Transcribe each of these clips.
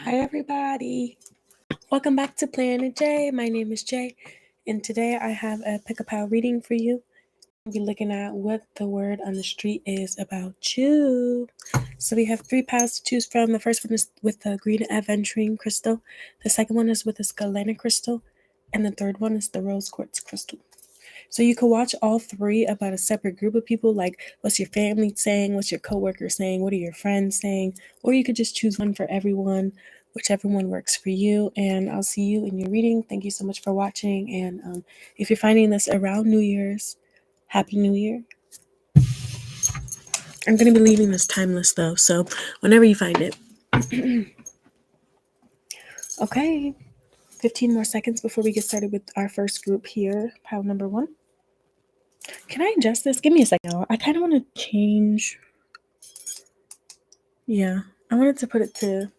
Hi everybody, welcome back to Planet Jayy. My name is Jay, and today I have a pick-a-pow reading for you. We'll be looking at what the word on the street is about you. So we have 3 pows to choose from. The first one is with the green Aventurine crystal, the second one is with the Galena crystal, and the third one is the rose quartz crystal. So you can watch all 3 about a separate group of people, like what's your family saying, what's your coworkers saying, what are your friends saying, or you could just choose one for everyone, whichever one works for you. And I'll see you in your reading. Thank you so much for watching. And if you're finding this around New Year's, Happy New Year. I'm going to be leaving this timeless though, so whenever you find it. Okay, 15 more seconds before we get started with our first group here, pile number 1. Can I adjust this? Give me a second. I kind of want to change. Yeah, I wanted to put it to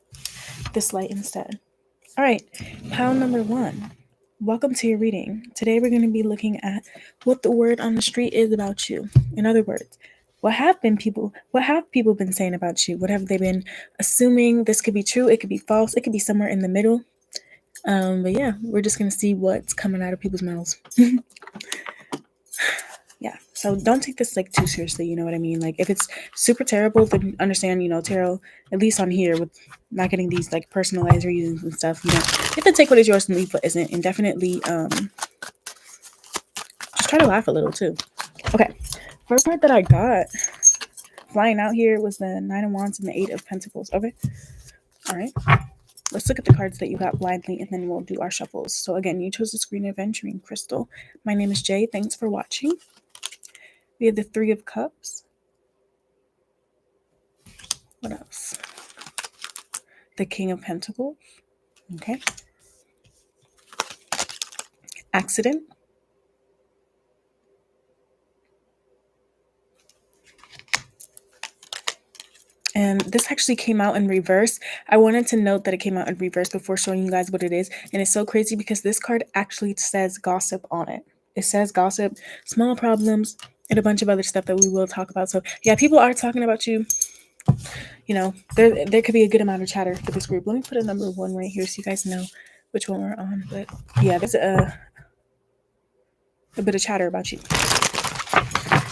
this light instead. All right, pile number 1. Welcome to your reading. Today we're going to be looking at what the word on the street is about you. In other words, what have people been saying about you? What have they been assuming? This could be true, it could be false, it could be somewhere in the middle. But yeah, we're just going to see what's coming out of people's mouths. Yeah, so don't take this like too seriously, you know what I mean? Like if it's super terrible, then understand, tarot, at least on here with not getting these like personalized readings and stuff, you have to take what is yours and leave what isn't, and definitely just try to laugh a little too. Okay, first part that I got flying out here was the 9 of Wands and the 8 of Pentacles. Okay, all right, let's look at the cards that you got blindly and then we'll do our shuffles. So again, you chose the green Aventurine crystal. My name is Jay. Thanks for watching. We have the 3 of Cups. What else? The King of Pentacles. Okay. Accident. And this actually came out in reverse. I wanted to note that it came out in reverse before showing you guys what it is. And it's so crazy because this card actually says gossip on it. It says gossip, small problems, and a bunch of other stuff that we will talk about. So yeah, people are talking about you. There could be a good amount of chatter for this group. Let me put a number 1 right here so you guys know which one we're on. But yeah, there's a bit of chatter about you.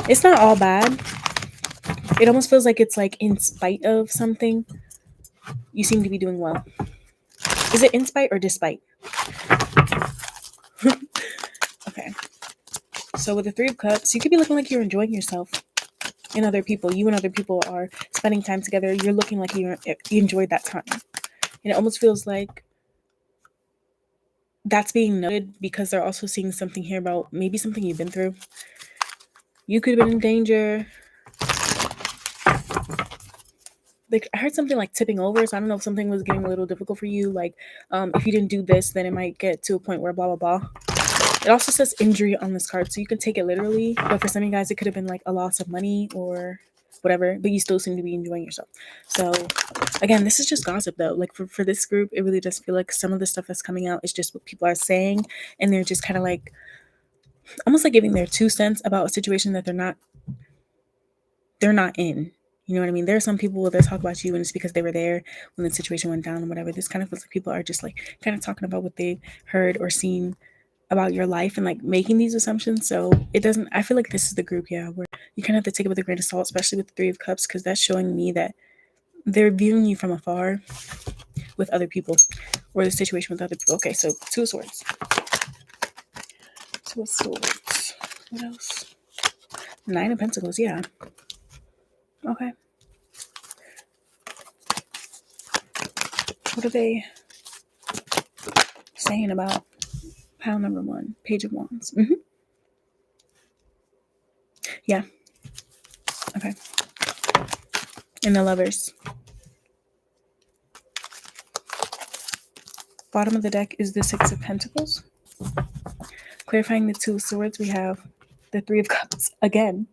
It's not all bad. It almost feels like it's like in spite of something. You seem to be doing well. Is it in spite or despite? Okay. So with the 3 of Cups, you could be looking like you're enjoying yourself. And other people, you and other people are spending time together. You're looking like you enjoyed that time. And it almost feels like that's being noted because they're also seeing something here about maybe something you've been through. You could have been in danger. Like I heard something like tipping over, so I don't know if something was getting a little difficult for you. Like if you didn't do this, then it might get to a point where blah, blah, blah. It also says injury on this card, so you can take it literally. But for some of you guys, it could have been like a loss of money or whatever, but you still seem to be enjoying yourself. So again, this is just gossip though. Like for this group, it really does feel like some of the stuff that's coming out is just what people are saying, and they're just kind of like almost like giving their 2 cents about a situation that they're not in. You know what I mean? There are some people that talk about you and it's because they were there when the situation went down and whatever. This kind of feels like people are just like kind of talking about what they heard or seen about your life and like making these assumptions. So it doesn't, I feel like this is the group, yeah, where you kind of have to take it with a grain of salt, especially with the 3 of Cups, because that's showing me that they're viewing you from afar with other people or the situation with other people. Okay, so 2 of Swords. 2 of Swords. What else? 9 of Pentacles, yeah. Okay. What are they saying about pile number 1? Page of Wands. Yeah. Okay. And the Lovers. Bottom of the deck is the 6 of Pentacles. Clarifying the 2 of Swords, we have the 3 of Cups again.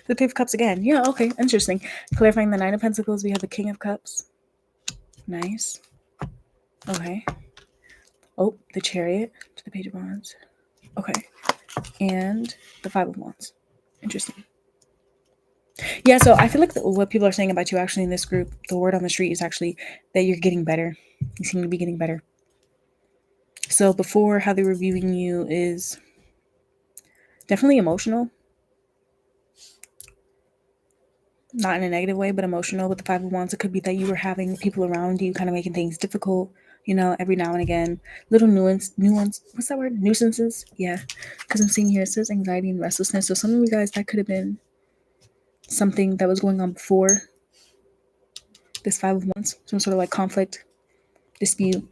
The 3 of Cups again. Yeah, okay, interesting. Clarifying the 9 of Pentacles, we have the King of Cups. Nice. Okay. Oh, the Chariot to the Page of Wands. Okay. And the 5 of Wands. Interesting. Yeah, so I feel like what people are saying about you actually in this group, the word on the street is actually that you're getting better. You seem to be getting better. So before, how they were viewing you is definitely emotional. Not in a negative way, but emotional. With the Five of Wands, it could be that you were having people around you kind of making things difficult, every now and again. Little nuance, what's that word? Nuisances? Yeah. Because I'm seeing here, it says anxiety and restlessness. So some of you guys, that could have been something that was going on before this Five of Wands. Some sort of like conflict, dispute.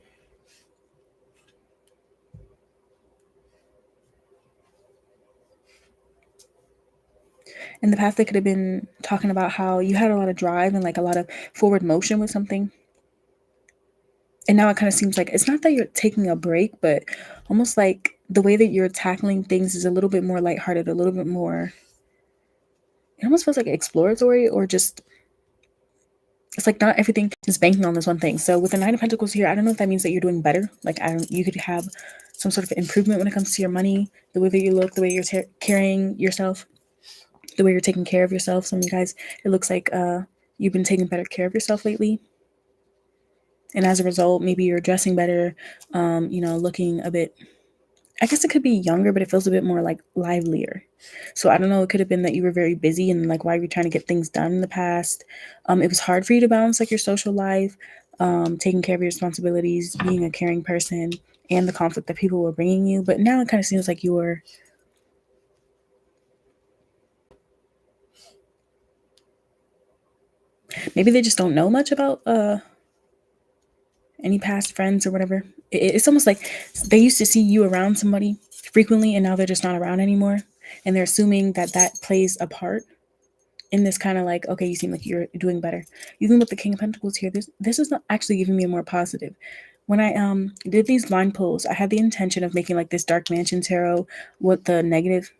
In the past, they could have been talking about how you had a lot of drive and like a lot of forward motion with something. And now it kind of seems like it's not that you're taking a break, but almost like the way that you're tackling things is a little bit more lighthearted, a little bit more, it almost feels like exploratory, or just, it's like not everything is banking on this one thing. So with the Nine of Pentacles here, I don't know if that means that you're doing better. Like, you could have some sort of improvement when it comes to your money, the way that you look, the way you're carrying yourself, the way you're taking care of yourself. Some of you guys, it looks like you've been taking better care of yourself lately. And as a result, maybe you're dressing better, looking a bit, I guess it could be younger, but it feels a bit more like livelier. So I don't know, it could have been that you were very busy and like while you were trying to get things done in the past, it was hard for you to balance like your social life, taking care of your responsibilities, being a caring person, and the conflict that people were bringing you. But now it kind of seems like you're, maybe they just don't know much about any past friends or whatever. It's almost like they used to see you around somebody frequently and now they're just not around anymore. And they're assuming that that plays a part in this kind of like, okay, you seem like you're doing better. Even with the King of Pentacles here, this is not actually giving me a more positive. When I did these blind pulls, I had the intention of making like this Dark Mansion tarot with the negative,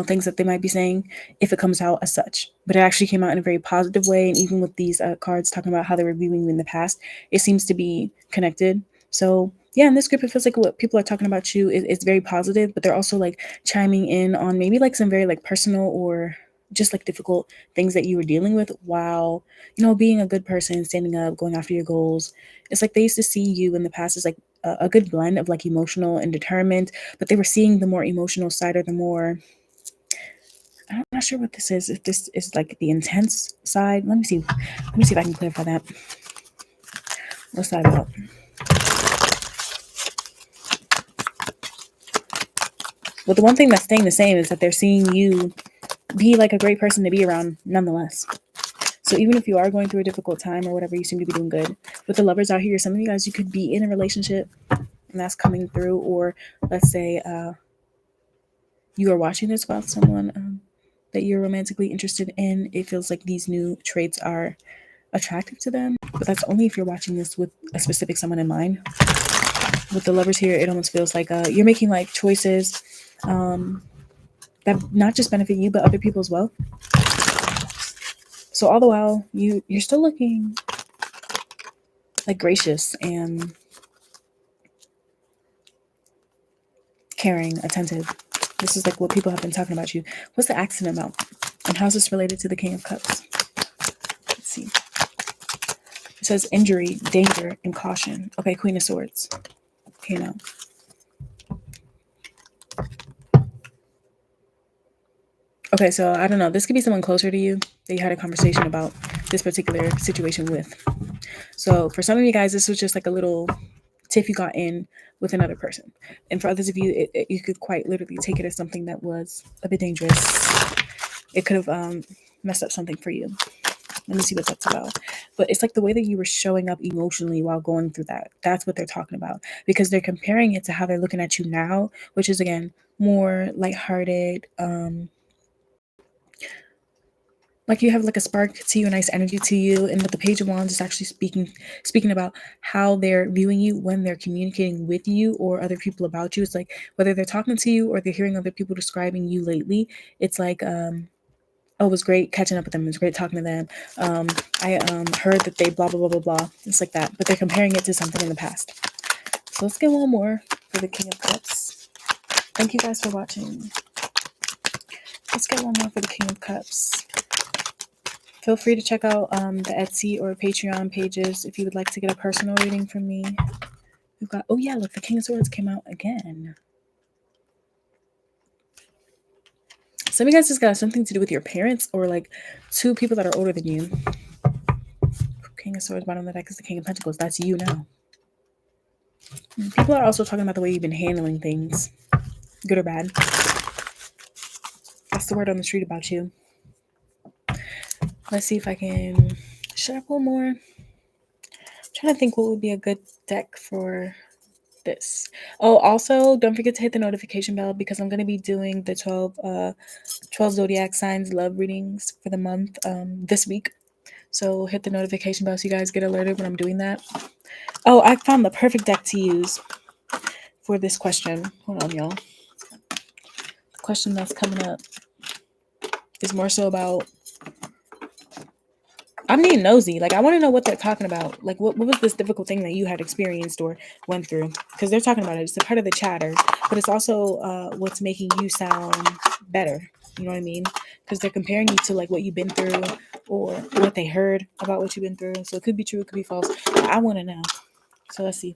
things that they might be saying, if it comes out as such. But it actually came out in a very positive way. And even with these cards talking about how they were viewing you in the past, it seems to be connected. So yeah, in this script, it feels like what people are talking about you is very positive, but they're also like chiming in on maybe like some very like personal or just like difficult things that you were dealing with while, being a good person, standing up, going after your goals. It's like they used to see you in the past as like a good blend of like emotional and determined, but they were seeing the more emotional side or the more, I'm not sure what this is. If this is like the intense side. Let me see. Let me see if I can clarify that. What's that about? Well, the one thing that's staying the same is that they're seeing you be like a great person to be around nonetheless. So even if you are going through a difficult time or whatever, you seem to be doing good. With the lovers out here, some of you guys, you could be in a relationship and that's coming through. Or let's say you are watching this about someone that you're romantically interested in. It feels like these new traits are attractive to them, but that's only if you're watching this with a specific someone in mind. With the lovers here, it almost feels like you're making like choices that not just benefit you but other people as well. So all the while you're still looking like gracious and caring, attentive. This is like what people have been talking about you. What's the accident about, and how's this related to the King of Cups? Let's see. It says injury, danger, and caution. Okay, Queen of Swords. Okay, now. Okay, so I don't know. This could be someone closer to you that you had a conversation about this particular situation with. So for some of you guys, this was just like a little tiff you got in with another person. And for others of you, you could quite literally take it as something that was a bit dangerous. It could have messed up something for you. Let me see what that's about. But it's like the way that you were showing up emotionally while going through that. That's what they're talking about. Because they're comparing it to how they're looking at you now, which is, again, more lighthearted, like you have like a spark to you, a nice energy to you. And with the Page of Wands is actually speaking about how they're viewing you when they're communicating with you or other people about you. It's like whether they're talking to you or they're hearing other people describing you lately, it's like oh, it was great catching up with them, it was great talking to them, I heard that they blah blah blah blah blah. It's like that, but they're comparing it to something in the past. So let's get one more for the King of Cups. Thank you guys for watching. Let's get one more for the King of Cups. Feel free to check out the Etsy or Patreon pages if you would like to get a personal reading from me. We've got, oh yeah, look, the King of Swords came out again. Some of you guys just got something to do with your parents or like two people that are older than you. King of Swords, bottom of the deck is the King of Pentacles. That's you now. People are also talking about the way you've been handling things, good or bad. That's the word on the street about you. Let's see if I can... Should I pull more? I'm trying to think what would be a good deck for this. Oh, also, don't forget to hit the notification bell because I'm going to be doing the 12 zodiac signs love readings for the month this week. So hit the notification bell so you guys get alerted when I'm doing that. Oh, I found the perfect deck to use for this question. Hold on, y'all. The question that's coming up is more so about... I'm being nosy. Like, I want to know what they're talking about. Like, what was this difficult thing that you had experienced or went through? Because they're talking about it. It's a part of the chatter, but it's also what's making you sound better. You know what I mean? Because they're comparing you to, like, what you've been through or what they heard about what you've been through. So it could be true, it could be false. But I want to know. So let's see.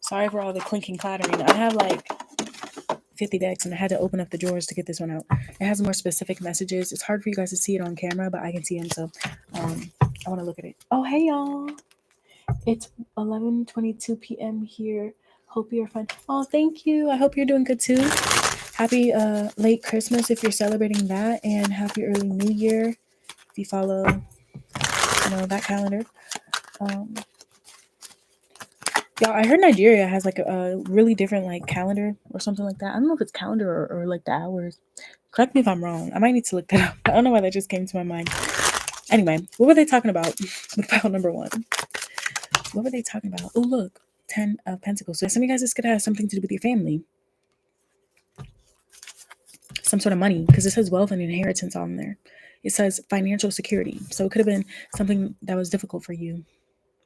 Sorry for all the clinking clattering. I have, like, 50 decks and I had to open up the drawers to get this one out. It has more specific messages. It's hard for you guys to see it on camera, but I can see them, so I want to look at it. Oh, hey y'all, it's 11:22 p.m. here. Hope you're fine. Oh, thank you. I hope you're doing good too. Happy late Christmas if you're celebrating that, and happy early New Year if you follow that calendar. Yeah, I heard Nigeria has like a really different like calendar or something like that. I don't know if it's calendar or like the hours. Correct me if I'm wrong. I might need to look that up. I don't know why that just came to my mind. Anyway, what were they talking about with pile number 1? What were they talking about? Oh, look, 10 of Pentacles. So some of you guys, this could have something to do with your family. Some sort of money, because it says wealth and inheritance on there. It says financial security. So it could have been something that was difficult for you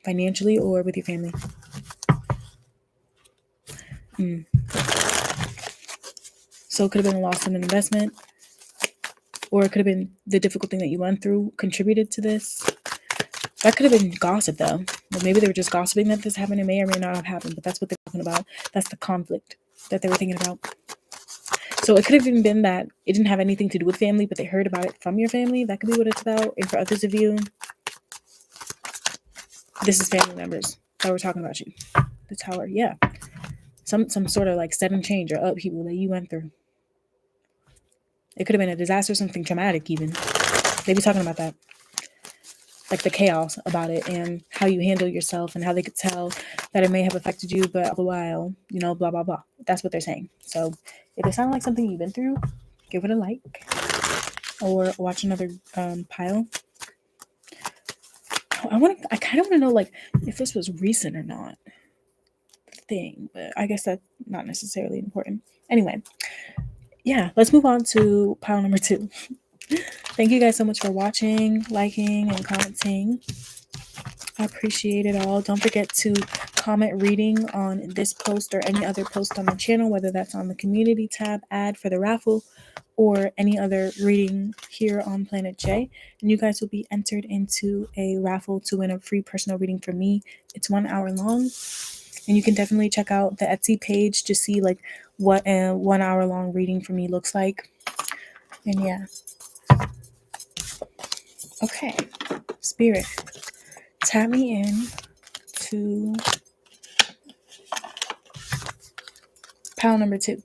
financially or with your family. So it could have been a loss in an investment, or it could have been the difficult thing that you went through contributed to this. That could have been gossip, though. Or maybe they were just gossiping that this happened. It may or may not have happened, but that's what they're talking about. That's the conflict that they were thinking about. So it could have even been that it didn't have anything to do with family, but they heard about it from your family. That could be what it's about. And for others of you, this is family members that were talking about you. The Tower, yeah. Some sort of like sudden change or upheaval that you went through. It could have been a disaster, something traumatic even. They be talking about that. Like the chaos about it and how you handle yourself and how they could tell that it may have affected you, but all the while, blah, blah, blah. That's what they're saying. So if it sounds like something you've been through, give it a like or watch another pile. I kind of want to know like if this was recent or not. Thing, but I guess that's not necessarily important. Anyway, yeah, let's move on to pile number 2. Thank you guys so much for watching, liking, and commenting. I appreciate it all. Don't forget to comment reading on this post or any other post on the channel, whether that's on the community tab ad for the raffle or any other reading here on Planet Jayy. And you guys will be entered into a raffle to win a free personal reading from me. It's 1 hour long. And you can definitely check out the Etsy page to see like what a 1 hour long reading for me looks like. And yeah. Okay. Spirit, tap me in to pile number 2.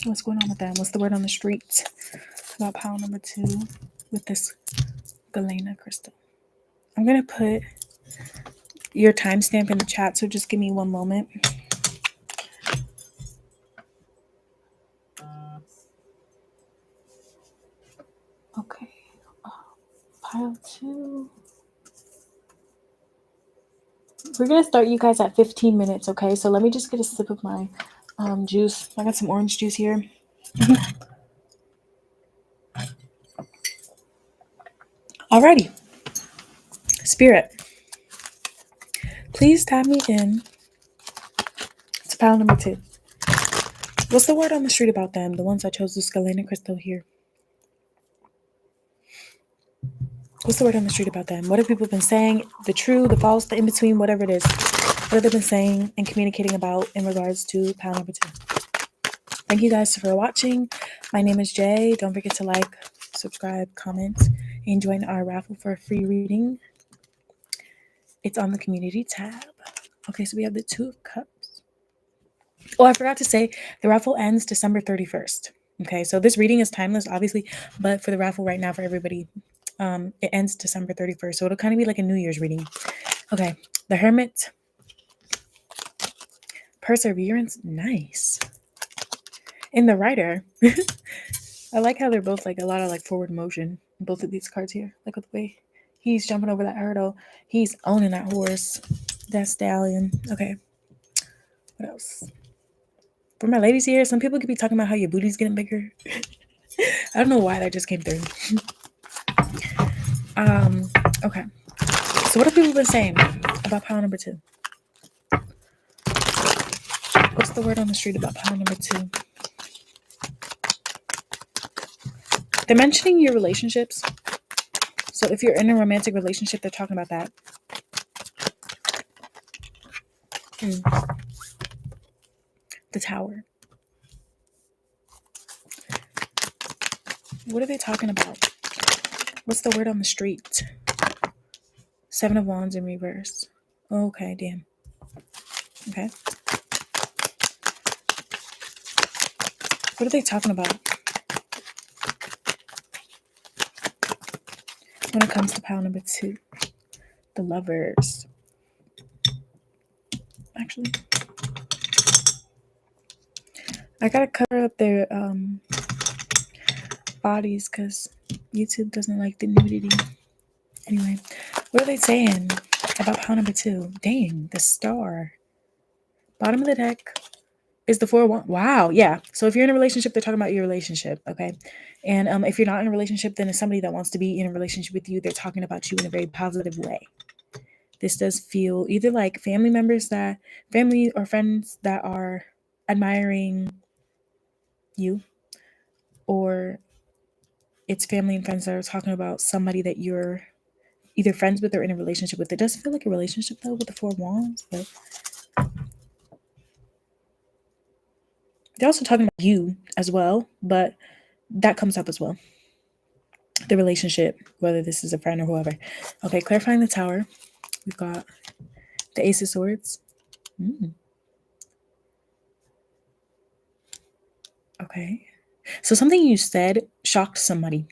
What's going on with that? What's the word on the street about pile number 2 with this Galena crystal? I'm going to put your timestamp in the chat, so just give me 1 moment. Okay. Pile 2. We're going to start you guys at 15 minutes, okay? So let me just get a sip of my juice. I got some orange juice here. Alrighty. Spirit, please tap me in to pile number 2. What's the word on the street about them? The ones that chose the Galena crystal here. What's the word on the street about them? What have people been saying? The true, the false, the in-between, whatever it is. What have they been saying and communicating about in regards to pile number 2? Thank you guys for watching. My name is Jay. Don't forget to like, subscribe, comment, and join our raffle for a free reading. It's on the community tab. Okay, so we have the 2 of Cups. Oh, I forgot to say, the raffle ends December 31st. Okay, so this reading is timeless, obviously, but for the raffle right now for everybody, it ends December 31st. So it'll kind of be like a New Year's reading. Okay, the Hermit. Perseverance, nice. And the Rider. I like how they're both like a lot of like forward motion. Both of these cards here. Look at the way he's jumping over that hurdle. He's owning that horse. That stallion. Okay. What else? For my ladies here, some people could be talking about how your booty's getting bigger. I don't know why that just came through. Okay. So what have people been saying about pile number 2? What's the word on the street about pile number 2? They're mentioning your relationships. So if you're in a romantic relationship, they're talking about that. The Tower. What are they talking about? What's the word on the street? 7 of Wands in reverse. Okay, damn. Okay. What are they talking about when it comes to pile number 2? The Lovers. Actually, I gotta cover up their bodies because YouTube doesn't like the nudity. Anyway, what are they saying about pile number 2? Dang, the Star. Bottom of the deck is the 4 of Wands. Wow, yeah. So if you're in a relationship, they're talking about your relationship, okay? And if you're not in a relationship, then it's somebody that wants to be in a relationship with you. They're talking about you in a very positive way. This does feel either like family or friends that are admiring you, or it's family and friends that are talking about somebody that you're either friends with or in a relationship with. It does feel like a relationship though with the 4 of Wands, but they're also talking about you as well, but that comes up as well. The relationship, whether this is a friend or whoever. Okay, clarifying the Tower. We've got the Ace of Swords. Okay. So something you said shocked somebody.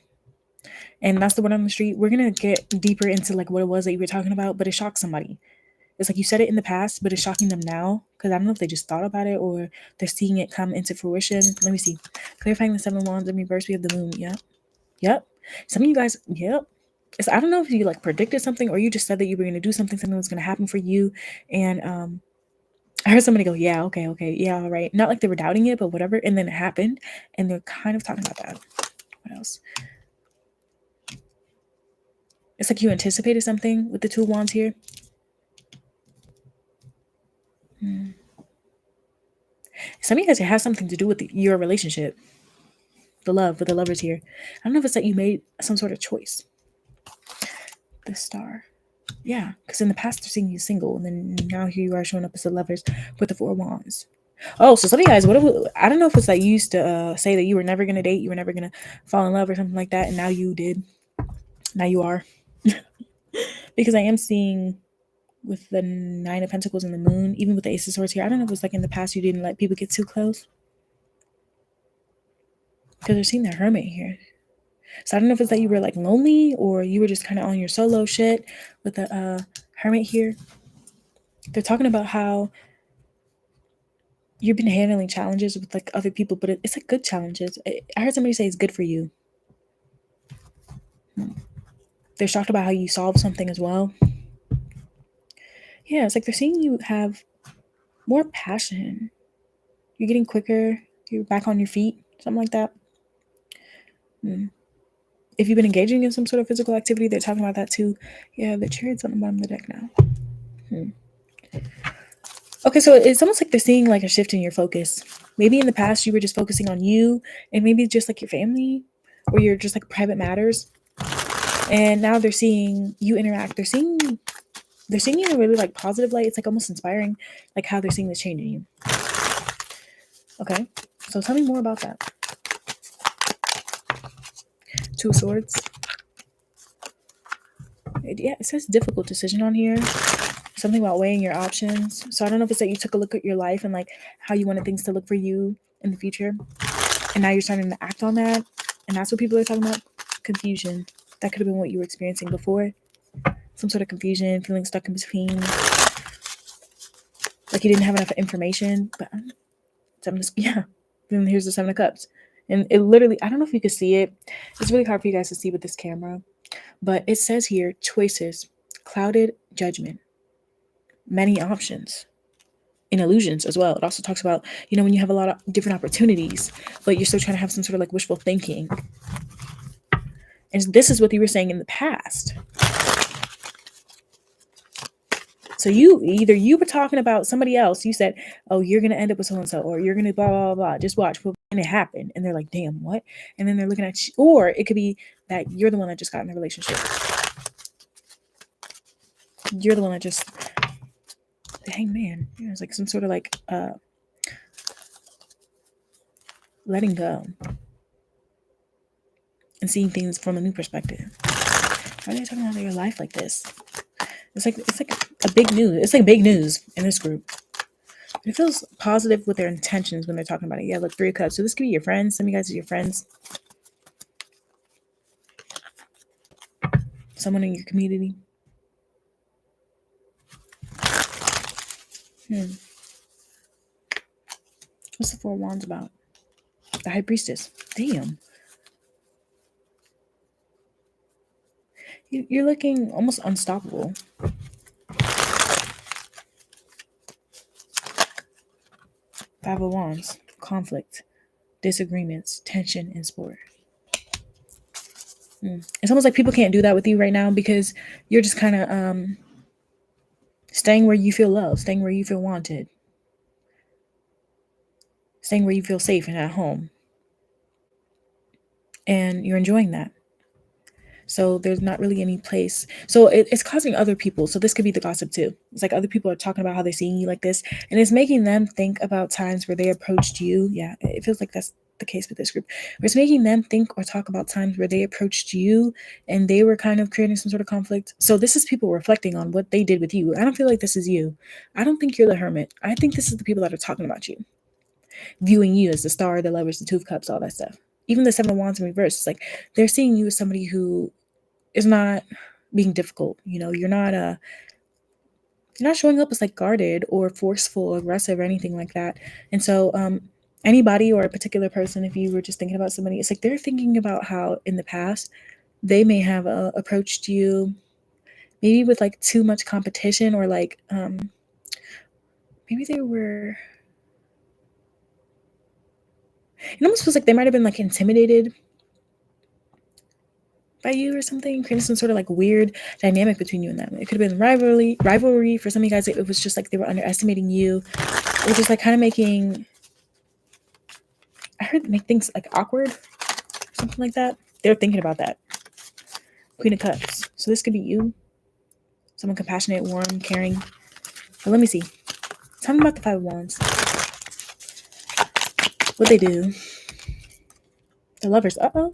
And that's the word on the street. We're going to get deeper into like what it was that you were talking about, but it shocked somebody. It's like you said it in the past, but it's shocking them now. Because I don't know if they just thought about it or they're seeing it come into fruition. Let me see. Clarifying the 7 of Wands in reverse. We have the Moon. Yep. Some of you guys, yep. I don't know if you like predicted something or you just said that you were going to do something was going to happen for you. And I heard somebody go, yeah, okay, yeah, all right. Not like they were doubting it, but whatever. And then it happened. And they're kind of talking about that. What else? It's like you anticipated something with the 2 of Wands here. Some of you guys, it has something to do with your relationship. The love, with the Lovers here. I don't know if it's that you made some sort of choice. The Star. Yeah, because in the past they're seeing you single, and then now here you are showing up as the Lovers with the 4 of Wands. Oh, so some of you guys, I don't know if it's that you used to say that you were never going to date, you were never going to fall in love or something like that, and now you did. Now you are. Because I am seeing with the 9 of Pentacles and the Moon, even with the Ace of Swords here, I don't know if it's like in the past you didn't let people get too close. Because they're seeing the Hermit here. So I don't know if it's that you were like lonely or you were just kind of on your solo shit with the Hermit here. They're talking about how you've been handling challenges with like other people, but it's like good challenges. I heard somebody say it's good for you. They're shocked about how you solved something as well. Yeah, it's like they're seeing you have more passion. You're getting quicker. You're back on your feet. Something like that. If you've been engaging in some sort of physical activity, they're talking about that too. Yeah, the Chariot's on the bottom of the deck now. Okay, so it's almost like they're seeing like a shift in your focus. Maybe in the past you were just focusing on you and maybe just like your family or your just like private matters. And now they're seeing you interact. They're seeing you in a really like positive light. It's like almost inspiring, like how they're seeing this change in you. Okay, so tell me more about that. Two of Swords. It says difficult decision on here. Something about weighing your options. So I don't know if it's that you took a look at your life and like how you wanted things to look for you in the future, and now you're starting to act on that, and that's what people are talking about. Confusion. That could have been what you were experiencing before. Some sort of confusion, feeling stuck in between, like you didn't have enough information. But Then here's the Seven of Cups, and it literally, I don't know if you can see it. It's really hard for you guys to see with this camera, but it says here choices, clouded judgment, many options, and illusions as well. It also talks about, when you have a lot of different opportunities, but you're still trying to have some sort of like wishful thinking. And this is what you were saying in the past. So you were talking about somebody else. You said, "Oh, you're gonna end up with so and so, or you're gonna blah blah blah. Just watch." And it happened, and they're like, "Damn, what?" And then they're looking at you, or it could be that you're the one that just got in a relationship. You're the one that just the hangman. It's like some sort of like letting go and seeing things from a new perspective. Why are they talking about your life like this? It's like a big news. It's like big news in this group. It feels positive with their intentions when they're talking about it. Yeah, look, Three of Cups. So this could be your friends. Some of you guys are your friends. Someone in your community. What's the Four of Wands about? The High Priestess. Damn. You're looking almost unstoppable. Five of Wands. Conflict. Disagreements. Tension in sport. It's almost like people can't do that with you right now because you're just kind of staying where you feel loved, staying where you feel wanted, staying where you feel safe and at home. And you're enjoying that. So there's not really any place. So it's causing other people. So this could be the gossip too. It's like other people are talking about how they're seeing you like this. And it's making them think about times where they approached you. Yeah, it feels like that's the case with this group. It's making them think or talk about times where they approached you and they were kind of creating some sort of conflict. So this is people reflecting on what they did with you. I don't feel like this is you. I don't think you're the hermit. I think this is the people that are talking about you, viewing you as the star, the lovers, the Two of Cups, all that stuff. Even the Seven of Wands in reverse. It's like they're seeing you as somebody who is not being difficult. You're not showing up as like guarded or forceful or aggressive or anything like that. And so anybody or a particular person, if you were just thinking about somebody, it's like they're thinking about how in the past they may have approached you maybe with like too much competition, or like maybe they were, it almost feels like they might have been like intimidated by you or something, creating some sort of like weird dynamic between you and them. It could have been rivalry. For some of you guys, it was just like they were underestimating you, or just like kind of making, I heard, make things like awkward, something like that. They're thinking about that. Queen of Cups. So this could be you, someone compassionate, warm, caring. But let me see. Tell me about the Five of Wands. What they do. The Lovers. Why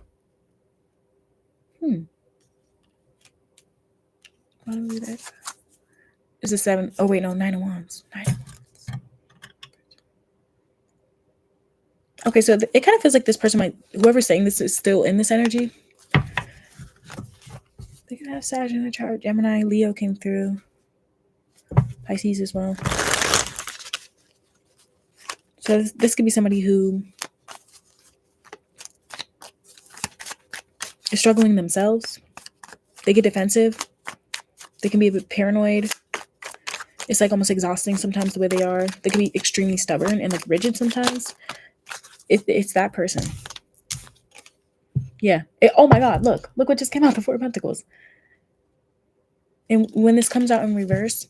do we do that? Is it seven? Oh wait, no, Nine of Wands. Okay, so it kind of feels like this person whoever's saying this is still in this energy. They could have Sag in the chart. Gemini, Leo came through. Pisces as well. So this could be somebody who is struggling themselves. They get defensive. They can be a bit paranoid. It's like almost exhausting sometimes the way they are. They can be extremely stubborn and like rigid sometimes. It's that person. Yeah. Oh my God, look what just came out, the Four of Pentacles. And when this comes out in reverse,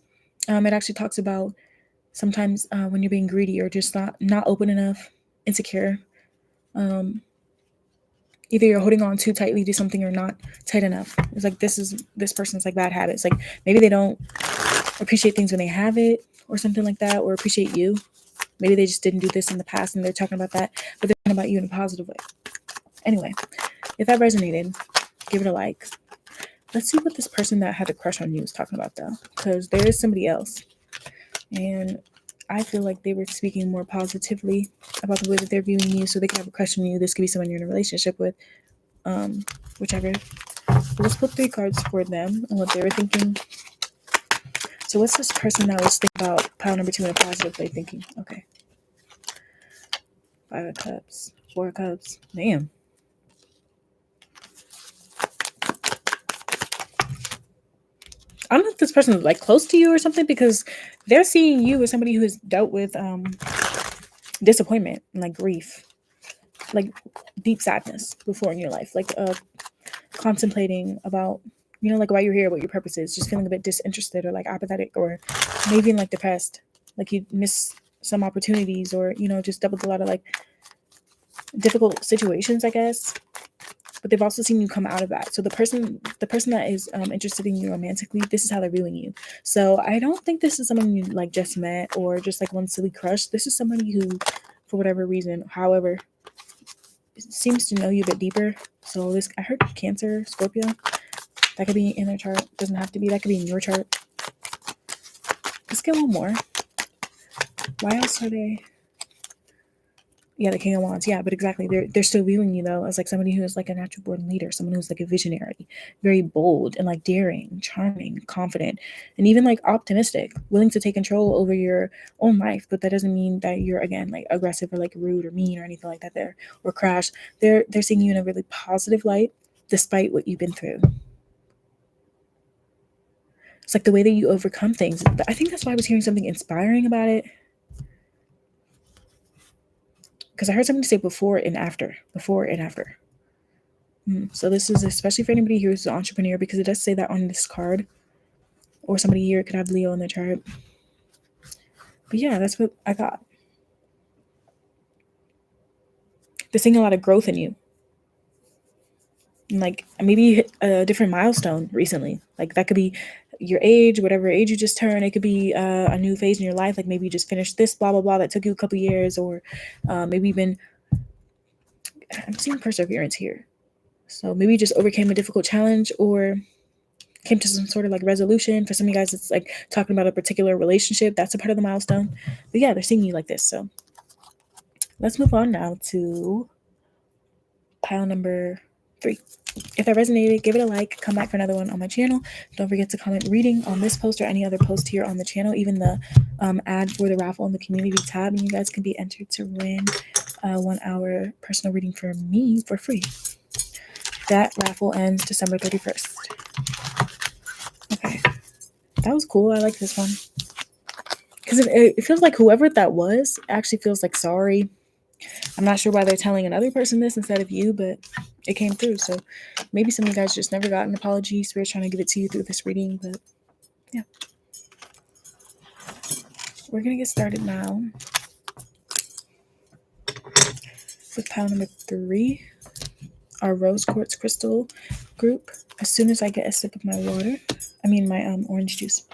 it actually talks about sometimes when you're being greedy or just not open enough, insecure, Either you're holding on too tightly to something or not tight enough. It's like this person's like bad habits. Like maybe they don't appreciate things when they have it or something like that, or appreciate you. Maybe they just didn't do this in the past and they're talking about that, but they're talking about you in a positive way. Anyway, if that resonated, give it a like. Let's see what this person that had a crush on you is talking about, though, because there is somebody else. And I feel like they were speaking more positively about the way that they're viewing you, so they could have a crush on you. This could be someone you're in a relationship with, whichever. But let's put 3 cards for them and what they were thinking. So what's this person that was thinking about pile number 2 in a positive way thinking? Okay. 5 of Cups, 4 of Cups. Damn. I don't know if this person is like close to you or something, because they're seeing you as somebody who has dealt with disappointment and like grief, like deep sadness before in your life, like contemplating about, like why you're here, what your purpose is, just feeling a bit disinterested or like apathetic, or maybe even like depressed, like you miss some opportunities, or just dealt with a lot of like difficult situations, I guess. But they've also seen you come out of that. So the person that is interested in you romantically, this is how they're viewing you. So I don't think this is someone you like just met or just like one silly crush. This is somebody who, for whatever reason, however, seems to know you a bit deeper. So this, I heard Cancer, Scorpio. That could be in their chart. Doesn't have to be. That could be in your chart. Let's get one more. Why else are they? Yeah, the King of Wands. Yeah, but exactly. They're still viewing you though as like somebody who is like a natural born leader, someone who's like a visionary, very bold and like daring, charming, confident, and even like optimistic, willing to take control over your own life. But that doesn't mean that you're again like aggressive or like rude or mean or anything like that there, or crash. They're seeing you in a really positive light despite what you've been through. It's like the way that you overcome things. I think that's why I was hearing something inspiring about it. Because I heard somebody say before and after. So this is especially for anybody who's an entrepreneur, because it does say that on this card. Or somebody here could have Leo in their chart. But yeah, that's what I got. They're seeing a lot of growth in you. And like maybe you hit a different milestone recently. Like that could be your age, whatever age you just turned. It could be a new phase in your life. Like maybe you just finished this blah, blah, blah that took you a couple years. Or maybe even, I'm seeing perseverance here. So maybe you just overcame a difficult challenge or came to some sort of like resolution. For some of you guys, it's like talking about a particular relationship. That's a part of the milestone. But yeah, they're seeing you like this. So let's move on now to pile number 3. If that resonated, give it a like. Come back for another one on my channel. Don't forget to comment reading on this post or any other post here on the channel. Even the ad for the raffle in the community tab, and you guys can be entered to win a 1-hour personal reading for me for free. That raffle ends December 31st. Okay, that was cool. I like this one because it feels like whoever that was actually feels like sorry. I'm not sure why they're telling another person this instead of you, but it came through. So maybe some of you guys just never got an apology. Spirit's trying to give it to you through this reading, but yeah. We're going to get started now with pile number 3, our rose quartz crystal group. As soon as I get a sip of my my orange juice.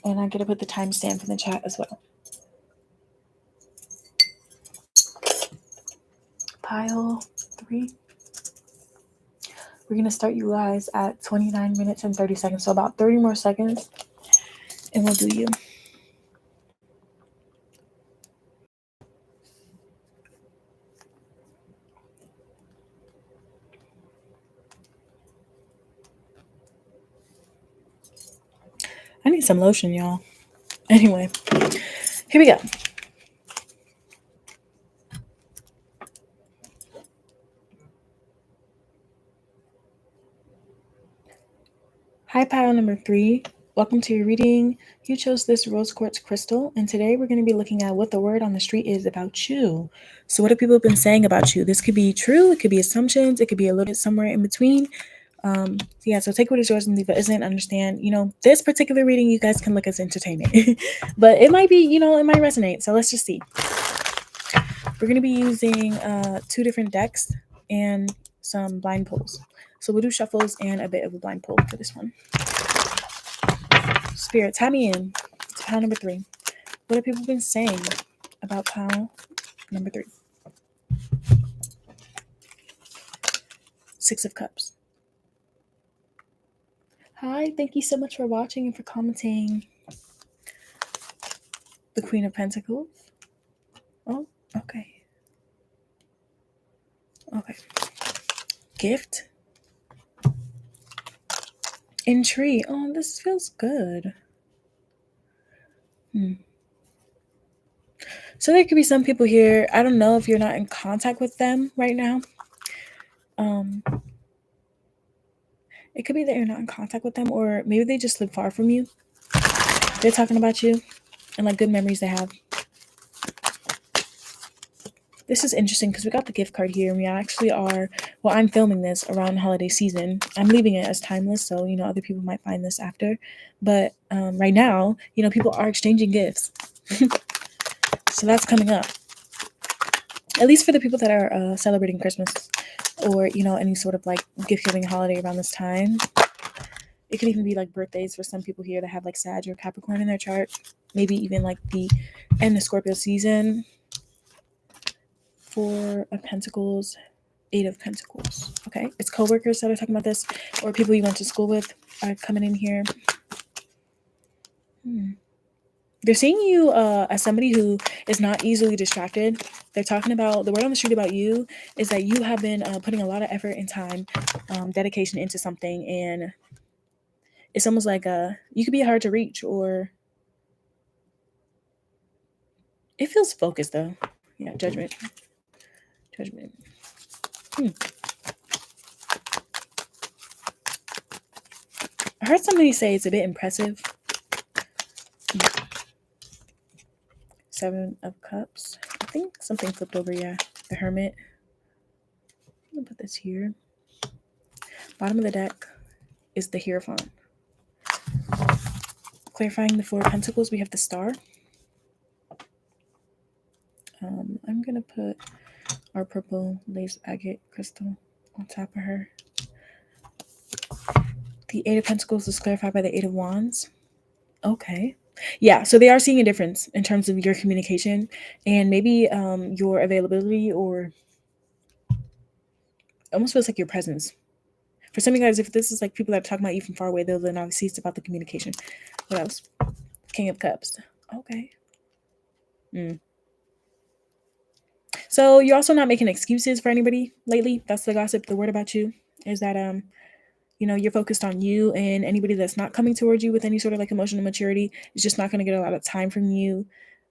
And I'm going to put the timestamp in the chat as well. Pile 3. We're going to start you guys at 29 minutes and 30 seconds. So about 30 more seconds. And we'll do you. I need some lotion, y'all. Anyway, here we go. Hi, pile number 3. Welcome to your reading. You chose this rose quartz crystal, and today we're going to be looking at what the word on the street is about you. So what have people been saying about you? This could be true, it could be assumptions, it could be a little bit somewhere in between. So take what is yours and leave what isn't. Understand, this particular reading you guys can look as entertainment, but it might be, it might resonate. So let's just see. We're going to be using 2 different decks and some blind pulls. So we'll do shuffles and a bit of a blind pull for this one. Spirit, tie me in to pile number 3. What have people been saying about pile number 3? 6 of Cups. Hi, thank you so much for watching and for commenting. The Queen of Pentacles. Oh, okay. Okay. Gift. Intrigue. Oh, this feels good. So there could be some people here. I don't know if you're not in contact with them right now. It could be that you're not in contact with them, or maybe they just live far from you. They're talking about you and like good memories they have. This is interesting because we got the gift card here, and we actually are, well, I'm filming this around holiday season. I'm leaving it as timeless, so, you know, other people might find this after. But right now, you know, people are exchanging gifts. So that's coming up. At least for the people that are celebrating Christmas or, you know, any sort of like gift-giving holiday around this time. It could even be like birthdays for some people here that have like Sag or Capricorn in their chart. Maybe even like the end of Scorpio season. 4 of Pentacles, 8 of Pentacles. Okay, it's coworkers that are talking about this, or people you went to school with are coming in here. They're seeing you as somebody who is not easily distracted. They're talking about, the word on the street about you is that you have been putting a lot of effort and time, dedication into something, and it's almost like you could be hard to reach, or it feels focused though. Yeah, judgment. I heard somebody say it's a bit impressive. 7 of Cups. I think something flipped over, yeah. The Hermit. I'm gonna put this here. Bottom of the deck is the Hierophant. Clarifying the 4 of Pentacles, we have the Star. I'm gonna put our purple lace agate crystal on top of her. The 8 of Pentacles is clarified by the 8 of Wands. Okay. Yeah, so they are seeing a difference in terms of your communication and maybe your availability, or almost feels like your presence. For some of you guys, if this is like people that are talking about you from far away, they'll then obviously it's about the communication. What else? King of Cups. Okay. So you're also not making excuses for anybody lately. That's the gossip. The word about you is that you know, you're focused on you, and anybody that's not coming towards you with any sort of like emotional maturity is just not going to get a lot of time from you.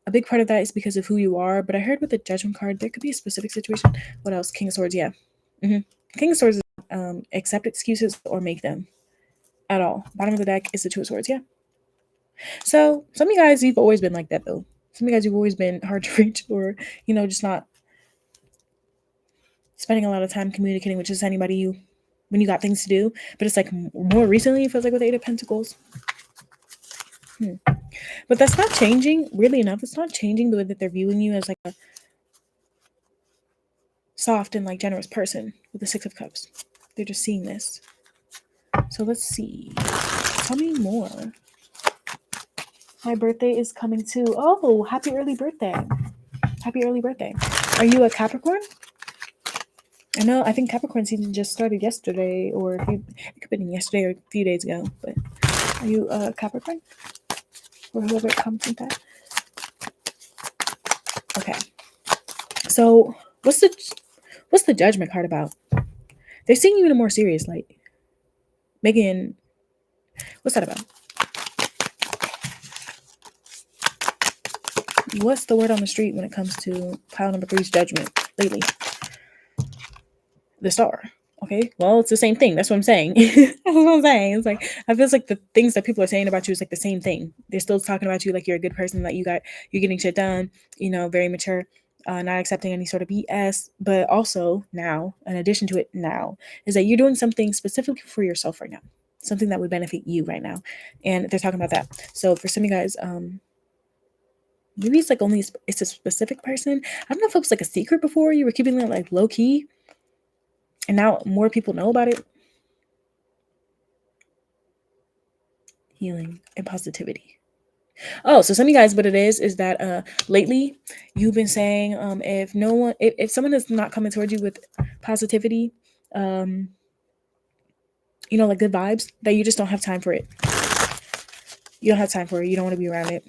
A big part of that is because of who you are. But I heard with the Judgment card, there could be a specific situation. What else? King of Swords. Yeah. King of Swords is accept excuses or make them at all. Bottom of the deck is the 2 of Swords. Yeah. So some of you guys, you've always been like that though. Some of you guys, you've always been hard to reach, or, you know, just not spending a lot of time communicating with just anybody you, when you got things to do. But it's like more recently, it feels like with the 8 of Pentacles. But that's not changing. Weirdly enough, it's not changing the way that they're viewing you as like a soft and like generous person with the 6 of Cups. They're just seeing this. So let's see. Tell me more. My birthday is coming too. Oh, happy early birthday. Happy early birthday. Are you a Capricorn? I know, I think Capricorn season just started yesterday, or it could have been yesterday or a few days ago. But are you a Capricorn? Or whoever comes with that? Okay. So what's the Judgment card about? They're seeing you in a more serious light. Megan, what's that about? What's the word on the street when it comes to pile number 3's Judgment lately? The Star. Okay, well, it's the same thing. That's what I'm saying. That's what I'm saying. It's like, I feel like the things that people are saying about you is like the same thing. They're still talking about you like you're a good person, that you're getting shit done, you know, very mature, not accepting any sort of BS. But also now, in addition to it now, is that you're doing something specifically for yourself right now, something that would benefit you right now. And they're talking about that. So for some of you guys, maybe it's like only it's a specific person. I don't know if it was like a secret before, you were keeping it like low key, and now more people know about it. Healing and positivity. Oh, so some of you guys, what it is that lately you've been saying if someone is not coming towards you with positivity, like good vibes, that you just don't have time for it. You don't have time for it. You don't want to be around it.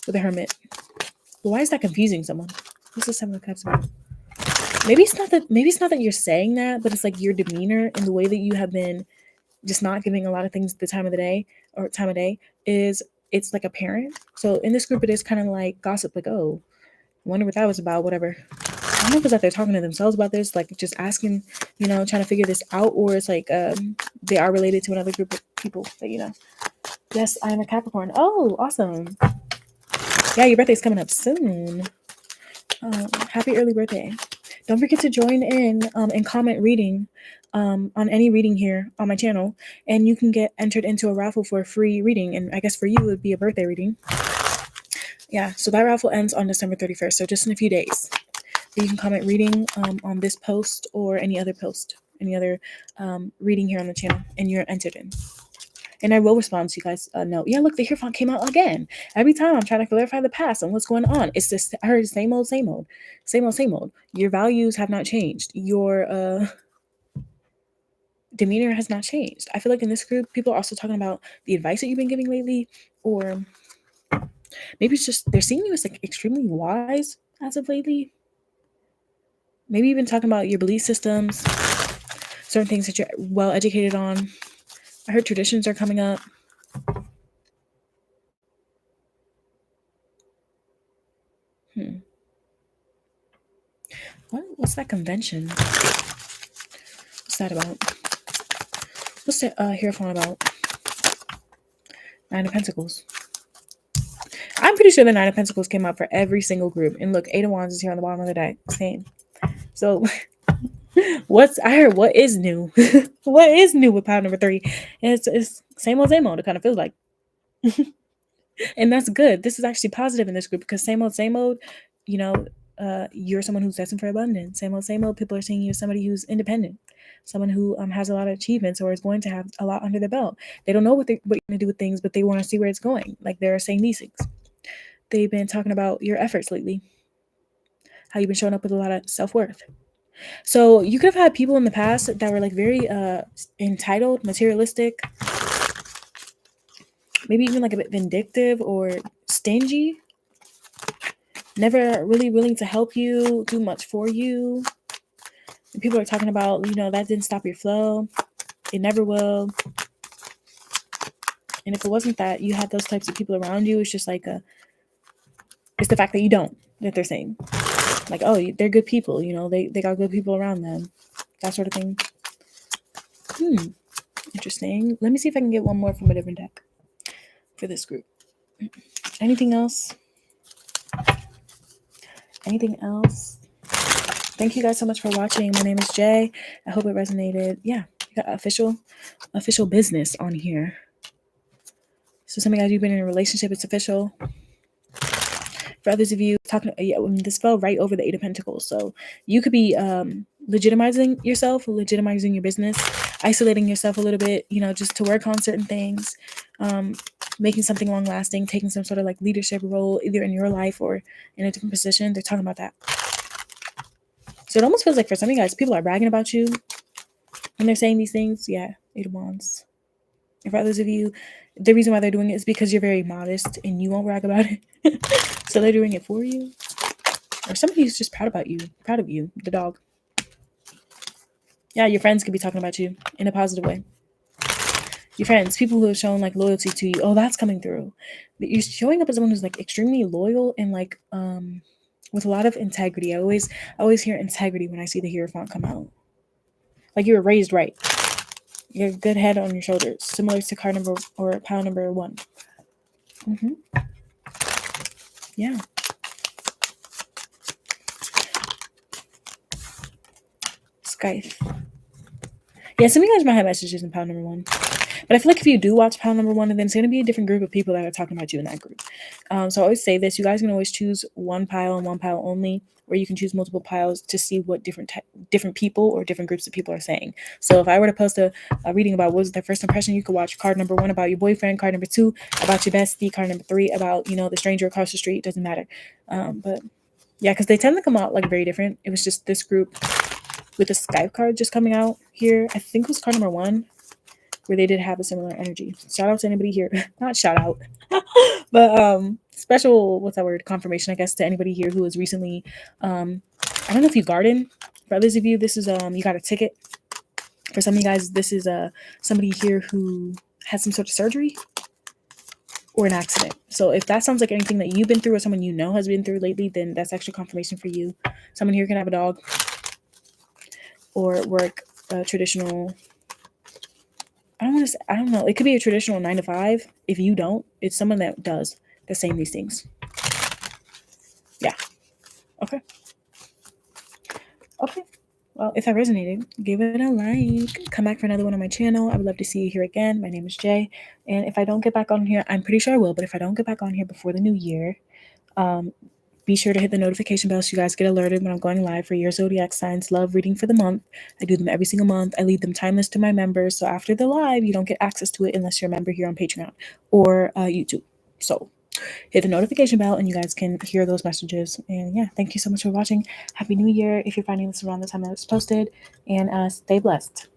With a hermit. But why is that confusing someone? What's the Seven of Cups about? Maybe it's not that you're saying that, but it's like your demeanor and the way that you have been just not giving a lot of things the time of day is it's like apparent. So in this group, it is kind of like gossip, like, oh, I wonder what that was about, whatever. I don't know if it's that they're talking to themselves about this, like just asking, trying to figure this out, or it's like they are related to another group of people that you know. Yes, I am a Capricorn. Oh, awesome. Yeah, your birthday's coming up soon. Happy early birthday. Don't forget to join in and comment reading on any reading here on my channel, and you can get entered into a raffle for a free reading. And I guess for you, it would be a birthday reading. Yeah, so that raffle ends on December 31st, so just in a few days. You can comment reading on this post or any other post, any other reading here on the channel, and you're entered in. And I will respond so you guys know. Yeah, look, the Hierophant came out again. Every time I'm trying to clarify the past and what's going on. It's just, I heard same old, same old. Same old, same old. Your values have not changed. Your demeanor has not changed. I feel like in this group, people are also talking about the advice that you've been giving lately. Or maybe it's just they're seeing you as like extremely wise as of lately. Maybe you've been talking about your belief systems, certain things that you're well educated on. I heard traditions are coming up. What's that convention? What's that about? What's the Hierophant about? Nine of Pentacles. I'm pretty sure the Nine of Pentacles came out for every single group. And look, Eight of Wands is here on the bottom of the deck. Same. So what is new? What is new with pile number 3? And it's same old, it kind of feels like. And that's good. This is actually positive in this group because same old, you're someone who's destined for abundance. Same old, people are seeing you as somebody who's independent, someone who has a lot of achievements or is going to have a lot under their belt. They don't know what you're going to do with things, but they want to see where it's going. Like they're saying these things. They've been talking about your efforts lately, how you've been showing up with a lot of self-worth. So you could have had people in the past that were like very entitled, materialistic, maybe even like a bit vindictive or stingy, never really willing to help you, do much for you. And people are talking about, that didn't stop your flow. It never will. And if it wasn't that you had those types of people around you, it's just like it's the fact that you don't, that they're saying. Like, oh, they're good people, they got good people around them. That sort of thing. Interesting. Let me see if I can get one more from a different deck for this group. Anything else? Thank you guys so much for watching. My name is Jay. I hope it resonated. Yeah, you got official business on here. So some of you guys, you've been in a relationship, it's official. For others of you, this fell right over the Eight of Pentacles. So you could be legitimizing yourself, legitimizing your business, isolating yourself a little bit, just to work on certain things, making something long lasting, taking some sort of like leadership role, either in your life or in a different position. They're talking about that. So it almost feels like for some of you guys, people are bragging about you when they're saying these things. Yeah, Eight of Wands. And for others of you, the reason why they're doing it is because you're very modest and you won't brag about it. So they're doing it for you. Or somebody who's just proud of you, the dog. Yeah, your friends could be talking about you in a positive way. Your friends, people who have shown like loyalty to you. Oh, that's coming through. But you're showing up as someone who's like extremely loyal and like with a lot of integrity. I always hear integrity when I see the Hierophant come out. Like you were raised right. You have a good head on your shoulders, similar to card number or pile number 1. Yeah. Scythe. Yeah, some of you guys might have messages in pile number 1. But I feel like if you do watch pile number 1, then it's going to be a different group of people that are talking about you in that group. So I always say this: you guys can always choose one pile and one pile only, or you can choose multiple piles to see what different people or different groups of people are saying. So if I were to post a reading about what was their first impression, you could watch card number 1 about your boyfriend, card number 2 about your bestie, card number 3 about, the stranger across the street. It doesn't matter. But yeah, because they tend to come out like very different. It was just this group with the Skype card just coming out here. I think it was card number 1 where they did have a similar energy. Shout out to anybody here. Not shout out, but special, what's that word? Confirmation, I guess, to anybody here who has recently, I don't know if you garden. For others of you, this is you got a ticket. For some of you guys, this is somebody here who had some sort of surgery or an accident. So if that sounds like anything that you've been through or someone you know has been through lately, then that's actually confirmation for you. Someone here can have a dog or work a traditional, I don't know. It could be a traditional 9 to 5. If you don't, it's someone that does the same these things. Yeah. Okay. Well, if that resonated, give it a like. Come back for another one on my channel. I would love to see you here again. My name is Jay. And if I don't get back on here, I'm pretty sure I will, but if I don't get back on here before the new year, be sure to hit the notification bell so you guys get alerted when I'm going live for your zodiac signs love reading for the month. I do them every single month. I leave them timeless to my members. So after the live, you don't get access to it unless you're a member here on Patreon or YouTube. So hit the notification bell and you guys can hear those messages. And yeah, thank you so much for watching. Happy New Year if you're finding this around the time that it's posted. And stay blessed.